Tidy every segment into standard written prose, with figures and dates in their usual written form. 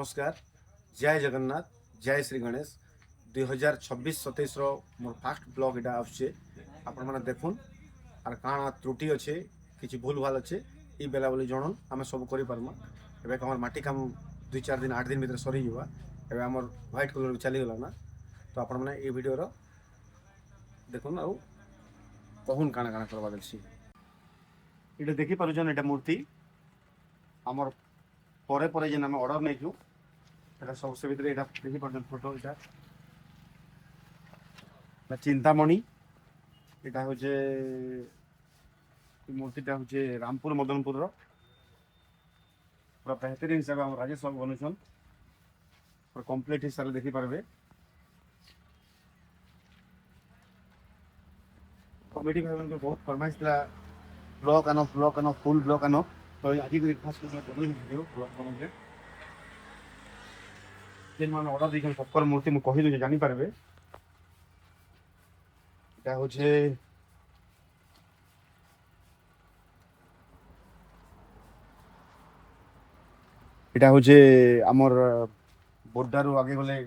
नमस्कार जय जगन्नाथ जय श्री गणेश 2026-27 मोर फास्ट ब्लॉग इटा आसचे आपण मैंने देखुन आर काଣା त्रुटि अच्छे किसी भूल भाल अच्छे ये बेला बोली जनन आम सब करें एवं आम माटी काम 2-4 दिन 8 दिन भर सरी जावा एवं आम व्हाइट कलर चलीगला ना तो आपण मैंने ये वीडियो देखुन आउ कहून काଣା काଣା करवा ये देखी पार्छन एटा मूर्ति आमर परे परे जेन आम ऑर्डर नहीं এটা सबसे ভিতরে এটা দেখি পাচ্ছেন ফটো এটা চিন্তামণি এটা হচ্ছে মূর্তিটা হচ্ছে রামপুর মদনপুর পুরো বেহতরিন হিসাবে আমার রাজেশ বাবু বনেছেন পুরো কমপ্লিট হিসাবে দেখি পারবে কমিটি ভাইମାନଙ୍କୁ ବହୁତ ଫରମାଇଶ ଥିଲା ବ୍ଲକ୍ ଆନ ଫୁଲ୍ ବ୍ଲକ୍ ଆନ ତ ଆଜି ଖାସ୍ କରି ବନେଇ ଭିଡ଼ିଓ ବ୍ଲକ୍ ବନେଇଲେ जेन मान ऑर्डर देखन सबकर मूर्ति मु कहि दे जानि पारबे एटा होछे हमर बोर्डारू आगे गले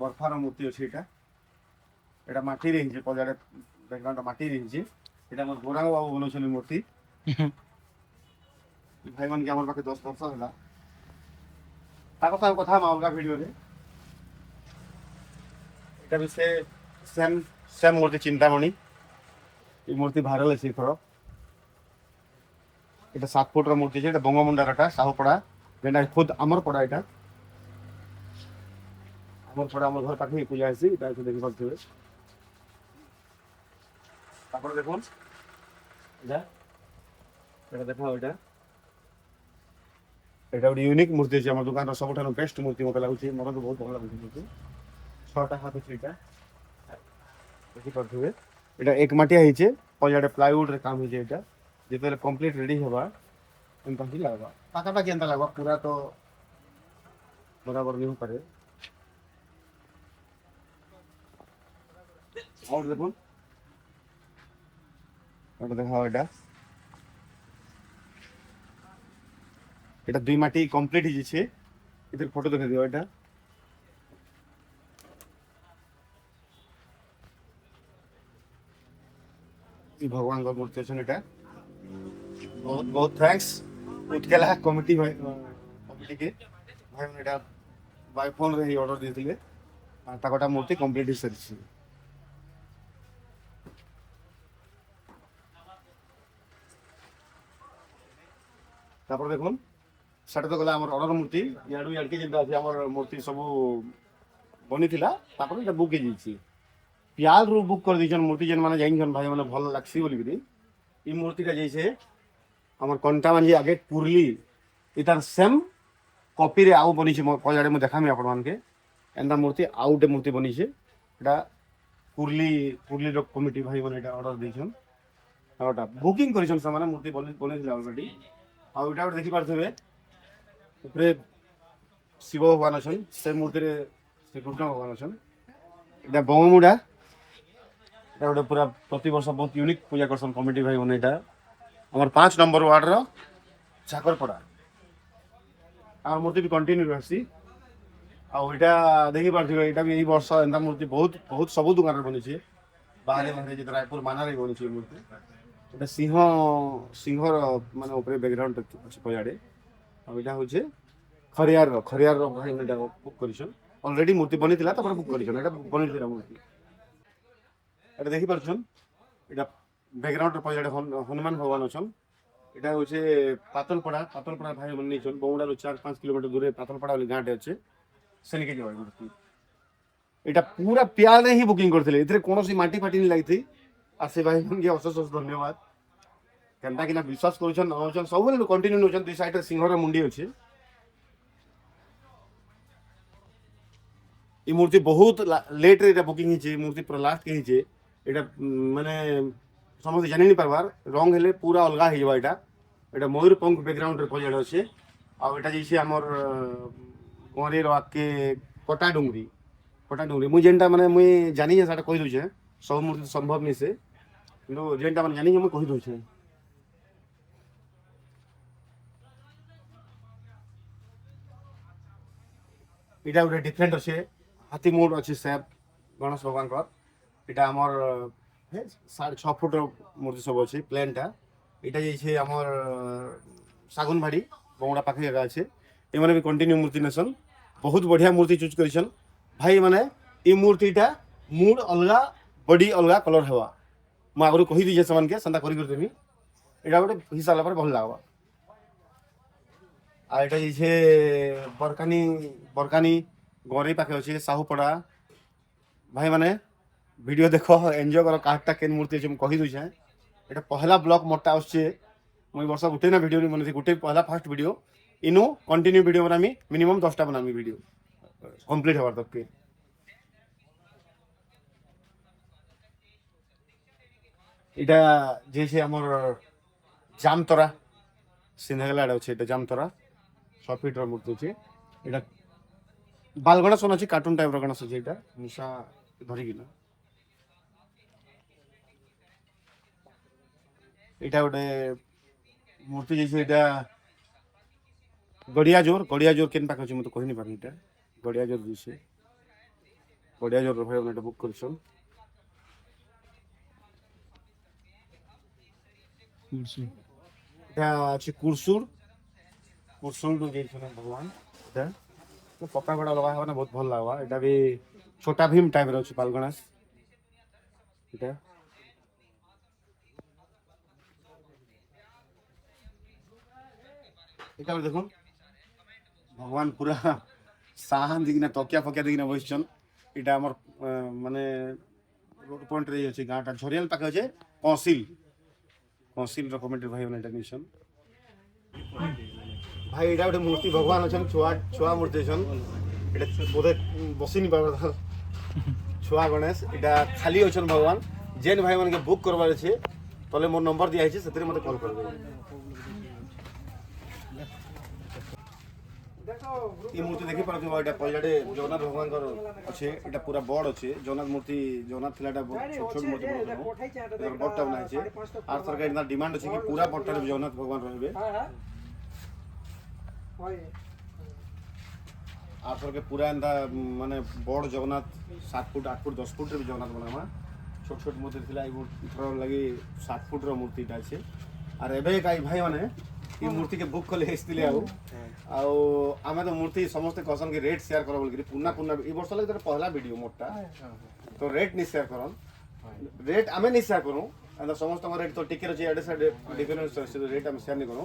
बर्फार मूर्ति अछि एटा माटी रे हिजे पजाडे बैकग्राउंड माटी रे हिजे एटा हमर गोरा बाबू बनोछन मूर्ति भाई मन के हमर पाखे 10 वर्ष होला कथा अलग भिडियो भी से सेम सेम मूर्ति चिंतामणि ये मूर्ति भाइराल है थर ये 7 फुट मूर्ति है बंगमुंडार साहुपड़ा जेटा खुद आमर पड़ा यहाँ आमर पड़ा आम घर पाखे पूजा है देखी पारे देखो देखा यहाँ এটা ଗୋଟେ ୟୁନିକ୍ ମୂର୍ତ୍ତି ଅଛି ଆମ ଦୋକାନର ସବୁଠାରୁ ବେଷ୍ଟ ମୂର୍ତ୍ତି ମୋତେ ଲାଗୁଛି ମୋତେ ତ ବହୁତ ଭଲ ଲାଗୁଛି ମୂର୍ତ୍ତି 6ଟା ହାତ ଅଛି ଏଇଟା ଦେଖିପାରୁଥିବେ ଏଇଟା ଏକ ମାଟିଆ ହେଇଛେ ପଜାଡ଼େ ପ୍ଲାଇଉଡ଼ରେ କାମ ହେଇଛେ ଏଇଟା ଯେତେବେଳେ କମ୍ପ୍ଲିଟ୍ ରେଡ଼ି ହେବା ଏନ୍ତା ହିଁ ଲାଗ୍ବା ପାଖାପାଖି ଏନ୍ତା ଲାଗ୍ବା ପୁରା ତ ବରାବର नहीं ହେଇପାରେ ଆଉ ଦେଖୁନ୍ ଏଇଟା ଦେଖାଅ এটা 2 মাটি কমপ্লিট হয়ে যাচ্ছে এদের ফটো দেখে দিও এটা এই ভগবান का मूर्ति আছে এটা बहुत बहुत थैंक्स উৎকেলা কমিটি ভাই কমিটি के ভাই মানে এটা বাই ফোন রে অর্ডার দিয়েছিলে আর তাকটা মূর্তি কমপ্লিট হয়ে সারিছে তারপর দেখুন সেটা তো গলা আমার অর্ডর মূর্তি ইয়াডু ইয়াডকে যেটা আছে আমার মূর্তি সব বনি থিলা তারপরে এটা বুক হয়ে যাইছি পিয়াল রু বুক করে দিয়েছেন মূর্তি যেন মানে জাইনছেন ভাই মানে ভালো লাগছি বলি কি এই মূর্তিটা যাইছে আমার কন্টা মাঝি আগে পুরলি এটার সেম কপি রে আউ বনিছে পজাড়ে মু দেখামি আপন মানকে এন্ডা মূর্তি আউটে মূর্তি বনিছে এটা পুরলি লোক কমিটি ভাই মানে এটা অর্ডর দিয়েছেন ওটা বুকিং করেছেন ସେମାନେ মূর্তি বনেছিল অলরেডি ଆଉ এটা দেখি পারথবে উপরে শিব ভগবান আছেন সে মূর্তিরে শ্রীকৃষ্ণ ভগবান আছেন এটা বঙ্গমুড়া এটা গোটে পুরা প্রতি বর্ষ বহুত यूनिक पूजा करसन कमिटी भाई মানে এটা আমার 5 নম্বর ওয়ার্ডর চাকরপড়া আর মূর্তি বি কন্টিনিউ रहसी ଆଉ এটা দেখি পারথিবে এটা বি এই বর্ষ এন্তা মূর্তি বহুত বহুত সব দোকানের বনিছে বাহারে বাহারে যে রায়পুর মানারে বনিছে মূর্তি এটা সিংহর মানে উপরে ব্যাকগ্রাউন্ড আছে পয়াড়ে আর এটা হচ্ছে খরিয়ার ভাই এটা বুক করিছন অলরেডি মূর্তি বনিଥିଲା তারপরে বুক করিছন এটা বনিଥିଲା মূর্তি এটা দেখি পারছন এটা ব্যাকগ্রাউন্ড পয়াড়ে হনুমান ভগবান আছেন এটা হচ্ছে পাতলপড়া ভাই বনিছন বৌড়ার 4-5 কিলোমিটার দূরে পাতলপড়া বলে গাঁটে আছে সেনিকে যাওয়া মূর্তি এটা পুরা পিয়ালে হি বুকিং করଥିଲେ এতে কোনসি মাটি ফাটি নি লাগথি আর সে ভাই কে অশেষ ধন্যবাদ কেনটা কিনা বিশ্বাস করছেন নছেন ସବୁବେଳେ কন্টিনিউ নছেন দুই সাইডে সিংহর মুন্ডি আছে এই মূর্তি বহুত লেট রে এটা বুকিং হইছে মূর্তি পুরা লাস্ট কে হইছে এটা মানে সমস্ত জানি নি পারবার রং হেলে পুরা অলগা হই যাবা এটা ময়ূরপঙ্খ ব্যাকগ্রাউন্ড রে পজাড় আছে আর এটা যেছে আমার গরে রাকে কটা ডুংরি মুই যেটা মানে মুই জানি যে সেটা কই দউছে সব মূর্তি সম্ভব নি সে কিন্তু যেটা মানে জানি যে মুই কই দউছে এটা গোটে ডিফরেন্ট অছে হাতি মুড অছে সেপ গণেশ ভগবানଙ୍କର এটা আমার 6.5 ফুটর মূর্তি সব আছে প্লেনটা এটা যাইছে আমার শাগুনবাড়ি বগুড়া পাখে জায়গা আছে এমানে বি কন্টিনিউ মূর্তি নেসন বহুত বঢ়িয়া মূর্তি চুজ করেছেন ভাই মানে এই মূর্তিটা মুড অলগা বডি অলগা কলর হওয়া ମୁଁ ଆଗରୁ କହିଦେଇଛେ ସେମାନକେ ସେନ୍ତା କରିକରି ଦେମି ଏଇଟା ଗୋଟେ ହେଇସାରିଲା ପରେ ଭଲ ଲାଗ୍ବା ଆଉ ଏଇଟା ହେଇଛେ ବରକାନି ଗରେଇ ପାଖେ ଅଛେ ସାହୁପଡ଼ା ଭାଇମାନେ ଭିଡ଼ିଓ ଦେଖ ଏନ୍ଜୟ କର କାହାରଟା କେନ୍ ମୂର୍ତ୍ତି ଅଛି ମୁଁ କହିଦେଉଛେ ଏଇଟା ପହଲା ବ୍ଲକ୍ ମୋରଟା ଆସୁଛେ ମୁଇଁ ବର୍ଷ ଗୋଟେ ନା ଭିଡ଼ିଓ ବନେଇଛି ଗୋଟେ ପହଲା ଫାର୍ଷ୍ଟ ଭିଡ଼ିଓ ଇନୁ କଣ୍ଟିନ୍ୟୁ ଭିଡ଼ିଓ ବନାମି ମିନିମମ୍ 10ଟା ବନାମି ଭିଡ଼ିଓ କମ୍ପ୍ଲିଟ୍ ହେବାର ତକକେ এটা যে আমার জামতরা সিন্ধাগলা আড়ে আছে এটা জামতরা 6 ফিটর মূর্তি আছে এটা বালগণেশ আছে কার্টুন টাইপর গণেশ আছে এটা নিশা ধরিকিনা এটা গোটে মূর্তি যে এটা গড়িয়া জোর কেন পাখে আছে মতো কহিনি পারি এটা গড়িয়া জোর দিছে গড়িয়া জোর ভাই এটা বুক করছন এটা আছে কুরসুর দিয়েছেন ভগবান এটা তো কপড়া ফপড়া লগা হওয়া না বহুত ভাল লাগবা এটা বি ছোটা ভীম টাইপের আছে পালগণাস এটা এটা দেখুন ভগবান পুরা সাহান দিকিনা তকিয়া ফকিয়া দিকিনা বসছেন এটা আমার মানে রোড পয়েন্টরে আছে গাঁটা ঝরিয়াল পাখে আছে কনসিলর কমিটির ভাই মানে এটা নিয়েছেন ভাই এটা গোটে মূর্তি ভগবান অছেন ছুয়া মূর্তি অছেন এটা বোধে বসিনি পারবার ছুয়া গণেশ এটা খালি অছেন ভগবান যেন ভাই মানে বুক করবার আছে তলে মোর নম্বর দিয়া হয়েছে সেতরে মতে কল করবে এই মূর্তি দেখি পারথিব এটা পয়লাডে জগন্নাথ ভগবানଙ୍କର আছে এটা পুরা বড় আছে জগন্নাথ মূর্তি জগন্নাথ থিলাটা ছোট মূর্তি বড়টা বনাইছে আর সরকার এটা ডিমান্ড আছে কি পুরা বড়টারে জগন্নাথ ভগবান রহিবে আর সরকার পুরা এন্তা মানে বড় জগন্নাথ 7 ফুট 8 ফুট 10 ফুটের জগন্নাথ বনামা ছোট ছোট মূর্তি থিলা এই থর লাগি 7 ফুটর মূর্তিটা আছে আর এবে কাই ভাই মানে এই মূর্তিকে বুক কলে এসতিলে ଆଉ ଆମେ ତ ମୂର୍ତ୍ତି ସମସ୍ତେ କହସନ୍ କି ରେଟ୍ ସେୟାର କର ବୋଲିକିରି ପୁନା ଏଇ ବର୍ଷ ଲାଗି ପହଲା ଭିଡ଼ିଓ ମୋରଟା ତ ରେଟ୍ ନି ସେୟାର କରନ୍ ରେଟ୍ ଆମେ ନି ସେୟାର କରୁ ସମସ୍ତଙ୍କ ରେଟ୍ ତ ଟିକେ ଅଛି ଏଡ଼େ ସାଇଡ଼୍ ଡିଫରେନ୍ସ ରେଟ୍ ଆମେ ସେୟାର ନି କରୁ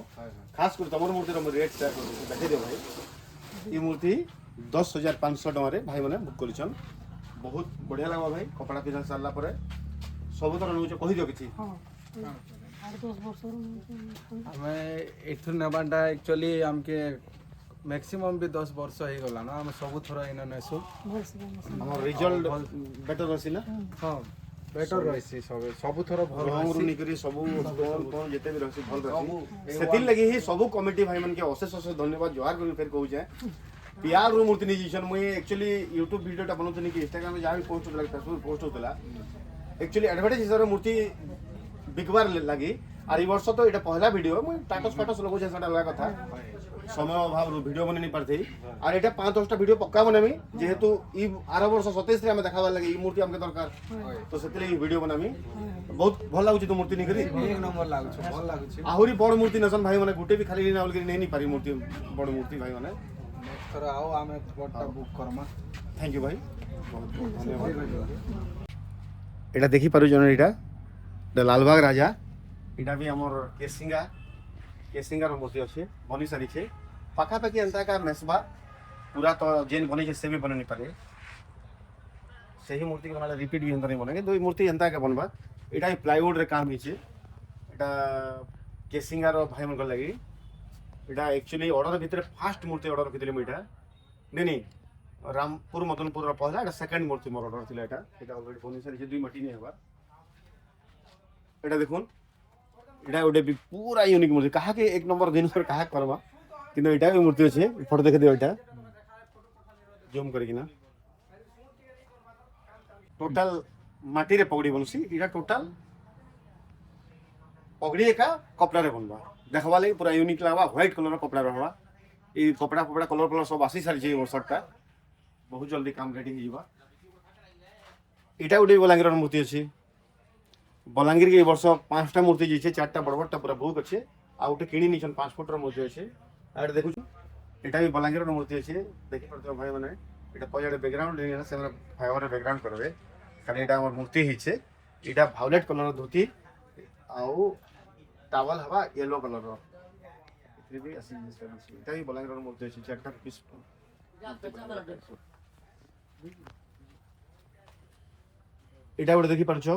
ଖାସ୍ କରି ତମର ମୂର୍ତ୍ତିର ମୁଁ ରେଟ୍ ସେୟାର କରୁଛି ଦେଖେଇ ଦିଅ ଭାଇ এই মূর্তি 10,500 ଟଙ୍କାରେ ଭାଇମାନେ ବୁକ୍ କରିଛନ୍ ବହୁତ ବଢ଼ିଆ ଲାଗବା ଭାଇ କପଡ଼ା ପିନ୍ଧା ସାରିଲା ପରେ ସବୁଥର ନେଉଛ କହିଦିଅ କିଛି ଆମେ ଏଠୁ ନେବାଟା ଆକ୍ଚୁଆଲି ଆମକେ ମ୍ୟାକ୍ସିମମ୍ ବି 10 ବର୍ଷ ହେଇଗଲା ନା ଆମେ ସବୁଥର ଇନ ନେସୁ ଆମର ରିଜଲ୍ଟ ବେଟର ଅଛି ନା ହଁ ବେଟର ରହିଛି ସବୁଥର ଭଲ ରଙ୍ଗରୁ ନିକରି ସବୁ କଣ ଯେତେ ବି ରହିଛି ଭଲ ରହିଛି ସେଥିର ଲାଗି ହିଁ ସବୁ କମିଟି ଭାଇ ମାନକେ ଅଶେଷ ଅଶେଷ ଧନ୍ୟବାଦ ଜୁହାର କରି ଫେର କହୁଛେ ପିଆର ରୁ ମୂର୍ତ୍ତି ନେଇଯାଇଛନ୍ ମୁଇଁ ଆକ୍ଚୁଆଲି ୟୁଟ୍ୟୁବ ଭିଡ଼ିଓଟା ବନଉଥିଲି କି ଇନଷ୍ଟାଗ୍ରାମରେ ଯାହା ବି ପୋଷ୍ଟ ହଉଥିଲା ଫେସବୁକ୍ ପୋଷ୍ଟ ହଉଥିଲା ଆକ୍ଚୁଆଲି ଆଡଭର୍ଟାଇଜ ହିସାବରେ ମୂର୍ତ୍ତି ବିକବାର ଲାଗି আর এই বর্ষ তো এটা পহলা ভিডিও মুই টাটস লগাউছে সেটা লগা কথা সময় অভাবরু ভিডিও বনাই নি পারথি আর এটা 5-10টা ভিডিও পক্কা বনামি যেহেতু ই আর বর্ষ 27 রে আমি দেখাবার লাগি এই মূর্তি আমাকে দরকার তো সেতলে এই ভিডিও বনামি বহুত ভাল লাগুছি তো মূর্তি নিকরি এক নম্বর লাগুছে ভাল লাগুছে আহুরি বড় মূর্তি নসন ভাই মানে গুটে বি খালি না বলকি নেই নি পারি মূর্তি বড় মূর্তি ভাই মানে নেক্সট থর আও আমি বড়টা বুক করমা থ্যাংক ইউ ভাই বহুত বহুত ধন্যবাদ এটা দেখি পারু জন এটা লালবাগ রাজা এটা বি আমার কেসিঙ্গার মূর্তি আছে বনি সারিছে পাখাপাখি এন্তা কা মেসবা পুরা তো যেন বনিছে সে বি বনানি পারে সেই মূর্তি বনালে রিপিট বি এন্তা নাই বনে কিন্তু এই মূর্তি এন্তা কা বনবা এটা প্লাইউড রে কাম হইছে এটা কেসিঙ্গার ভাই মন লাগি এটা एक्चुअली অর্ডার ভিতরে ফার্স্ট মূর্তি অর্ডার কইতিলে মই এটা নেনি রামপুর মদনপুর পহলা এটা সেকেন্ড মূর্তি মোর অর্ডার ছিল এটা অলরেডি বনি সারিছে দুই মাটি নেই হবার এটা দেখুন এটা গোটে পুরা यूनिक मूर्ति कहा के एक नंबर दिन पर कहा करबा किंतु एटा भी मूर्ति अछि फोटो देखे दियो एटा जूम करी ना टोटल माटी रे पगड़ी बनसी एटा टोटल पगड़ी का कपड़ा रे बनबा देखबा लागि पूरा यूनिक लागबा व्हाइट कलर रो कपड़ा रहबा ई कपड़ा कलर सब आसी सारी छै वर्षटा बहुत जल्दी काम रेडी हो इटा गोटे बलांगीर मूर्ति अच्छे बलांगीर के वर्ष 5टा मूर्ति जाइए 4टा बड़ बड़टा पूरा बुक अच्छे आ गोटे किणी नहीं 5 फुट मूर्ति अच्छे आगे देखु यहाँ भी बलांगीर मूर्ति अच्छे देखी पार्थ भाई मैंने यहाँ पचाड़े बैकग्राउंड से फाइबर बैकग्राउंड करेंगे खाली यहाँ मूर्ति होइछे यहाँ भायोलेट कलर धोती आउ टावल हवा येलो कलर भी बलांगीर मूर्ति अच्छे 4टा पीस इटा गोटे देखी पार्छ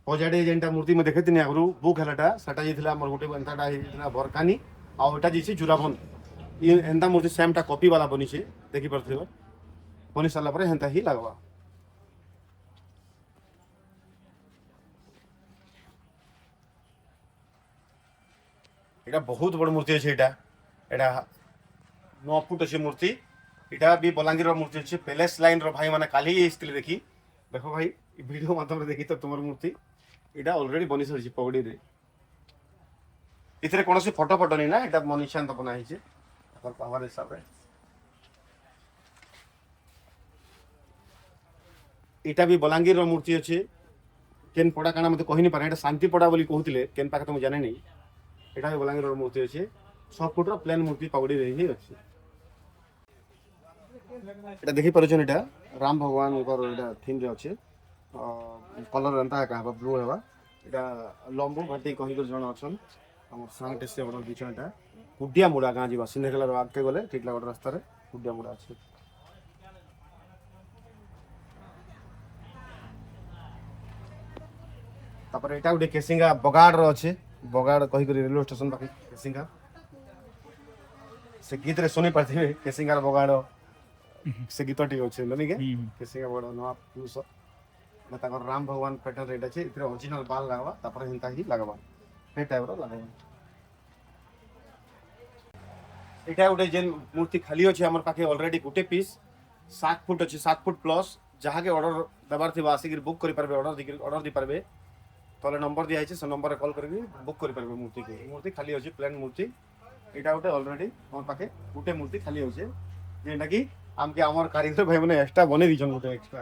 पजाड़े जेनटा मूर्ति में देखे थी आगु बुक है सेटा जाइए गोटे एंताटा बरकानी आटा जाइए जुराबंद ये एंता मूर्ति सेमटा कॉपी वाला बनी देखी पार्थ बनी सारा हेन्ता ही लगवा यहाँ बहुत बड़ मूर्ति अच्छे यहाँ 9 फुट अच्छे मूर्ति यहाँ भी बलांगीर मूर्ति अच्छे पैलेस लाइन भाई मैंने काली देखी देख भाई वीडियो माध्यम देखी तो तुम मूर्ति यहाँ ऑलरेडी बनी सारी पगड़ी रे इतने कौन फटो फटो नहीं ना यहाँ मनीषांत बनाई पावर हिसाब से यहाँ भी बलांगीर मूर्ति अच्छे केन पड़ा काना मत कही नहीं पारे शांति पड़ा बोली कहते केन पाखे तुम जाने नहीं यहाँ भी बलांगीर मूर्ति अच्छे 6 फुट प्लेन मूर्ति पगड़ी रे ही अच्छे এটা দেখি পারছেন এটা রাম ভগবানଙ୍କର এটা থিম রে আছে কলর এন্তা का ब्लू हेबा এটা লম্বু ভাটি কহি করে জଣ অছন আমার সাং টেস্টে অর্ডর দিছন এটা কুডিয়া মুড়া গাঁ ଯିବା সিনেগলার আগে গলে ঠিক লাগা রাস্তা রে কুডিয়া মুড়া আছে তারপরে এটা ଗୋଟେ কেসিঙ্গা বগাড় র আছে বগাড় কহি করে রেলওয়ে স্টেশন পাখি কেসিঙ্গা से गीत रे सुनी पार्थिबे केसिंगार बगाड़ से गीतटी अच्छे नहीं के केसिंगा बड़ नवा पुरुष मतलब राम भगवान पेटल रेट अच्छे इतने ओरिजिनल बाल लगवा तापर हिंता ही लगवा हे टाइप रो लगवा एटा गोटे जेन मूर्ति खाली अच्छे हमर पाखे ऑलरेडी गोटे पीस 7 फुट अच्छे 7 फुट प्लस जहाँ के ऑर्डर देवार थी आसिक बुक कर पारे ऑर्डर दी पारे तले नंबर दिया से नंबर कॉल करके बुक कर पारे मूर्ति को मूर्ति खाली अच्छे प्लेन मूर्ति এটা গোটে অলরেডি আমার পাখে গোটে মূর্তি খালি আছে যেটা কি আমকে আমার কারিগর ভাই মানে এক্সট্রা বনে দিছন গোটে এক্সট্রা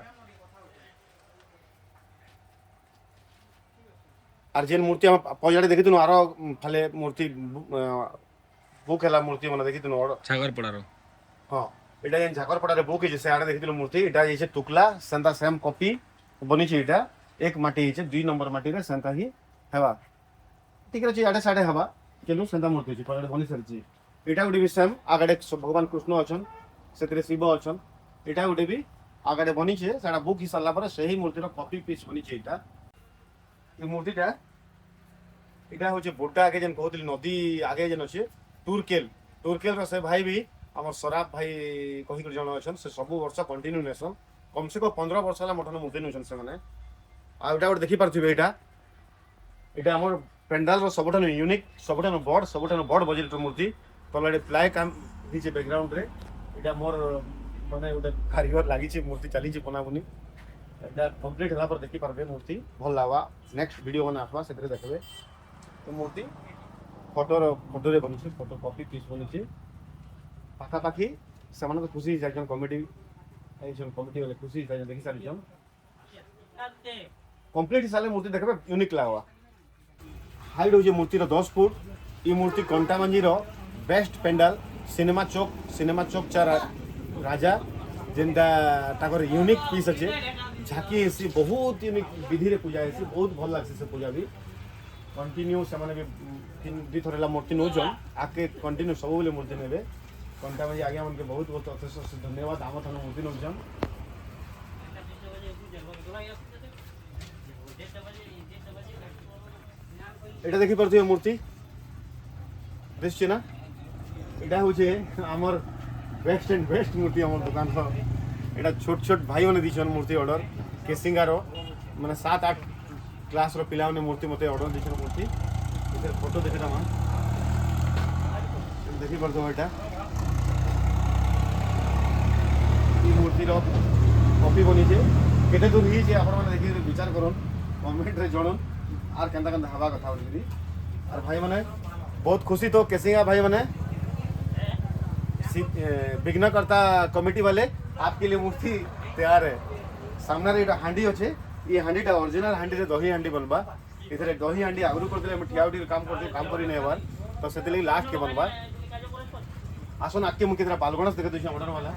আর যে মূর্তি আমার পজাড়ে দেখি তুন আরো ফালে মূর্তি বুক হেলা মূর্তি মানে দেখি তুন ছাগর পড়ার হ্যাঁ এটা যেন ঝাকর পড়ারে বুক হইছে সে আড়ে দেখি তুন মূর্তি এটা হইছে টুকলা সেন্তা সেম কপি বনিছে এটা এক মাটি হইছে 2 নম্বর মাটি রে সেন্তা হি হেবা ঠিক আছে আড়ে সাড়ে হেবা केनु सेंता मूर्ति अछि पड़े बनी सरछि एटा गुडी भी सेम आगडे भगवान कृष्ण अछन सेतरे शिव अछन एटा गुडी भी आगडे बनी छे साडा बुक ही सल्ला पर सही मूर्ति रो कॉपी पीस बनी छे एटा ए मूर्तिटा एटा होचे बोटा आगे जन कहतली नदी आगे जन अछि टूरकेल रो से भाई भी हमर सराब भाई कहि कर जण अछन से सब वर्ष कंटिन्यू नेसन कम से कम 15 वर्ष ला मठन मूर्ति नछन से माने आ एटा गुड देखि पारथिबे एटा हमर पेंडाल रो सबठान यूनिक सबठान बड़ बजेट मूर्ति तले प्लाय काम दीचे बैकग्राउंड रे एटा मोर माने गोटे कारीगर लागी छे मूर्ति चली छे बनाबुनी एटा कंप्लीट होला पर देखि पारबे मूर्ति भल लावा नेक्स्ट वीडियो बना आसवा सेतरे देखबे तो मूर्ति फोटो रे बनी छे फोटो कॉपी पीस बनी छे पाखा पाखी समान को खुशी जाजन कमिटी आइजन कमिटी वाले खुशी जाजन देखि सारी जन कंप्लीट साले मूर्ति देखबे यूनिक लावा हाइट हो मूर्ति 10 फुट ये मूर्ति कंटामांजी बेस्ट पेंडाल सिनेमा चौक चार राजा जेनटा ताकर यूनिक पीस अच्छे झाकी ऐसी बहुत यूनिक विधि रे पूजा ऐसी बहुत भल लगसी से पूजा भी कंटिन्यू से माने भी 2 थर मूर्ति नौजन आके कंटिन्यू सब बेले मूर्ति नेबे कंटामांजी आगे मन के बहुत बहुत अशेष धन्यवाद आम थाना मूर्ति नौजन এটা দেখি পারছো মূর্তি দেখছি না এটা হচ্ছে আমার বেস্ট এন্ড বেস্ট মূর্তি আমার দোকান এটা ছোট ছোট ভাই মানে দিছন মূর্তি অর্ডর কেসিঙ্গার মানে 7-8 ক্লাস র পিলা মানে মূর্তি মতে অর্ডর দিছন মূর্তি এর ফটো দেখে দাম দেখি পারছো এটা এই মূর্তির কপি বনিছে কেতে দূর হইছে আপনারা মানে দেখি বিচার করুন কমেন্ট রে জানুন আর কেনতা কেনতা হওয়া কথা বলি আর ভাই মানে बहुत खुशी तो केसिंगा भाई मैंने विघ्नकर्ता कमिटी वाले आपके लिए मूर्ति तैयार है सामने रे हांडी अच्छे ये हांडीटा ओरिजिनल हांडी रे दही हांडी बनबा इधर दही हांडी आगरू करते हम ठिया उठी काम करते काम करी नहीं बार तो से लास्ट के बनबा आसन आके मुझे बालगणस देखे तुझे ऑर्डर वाला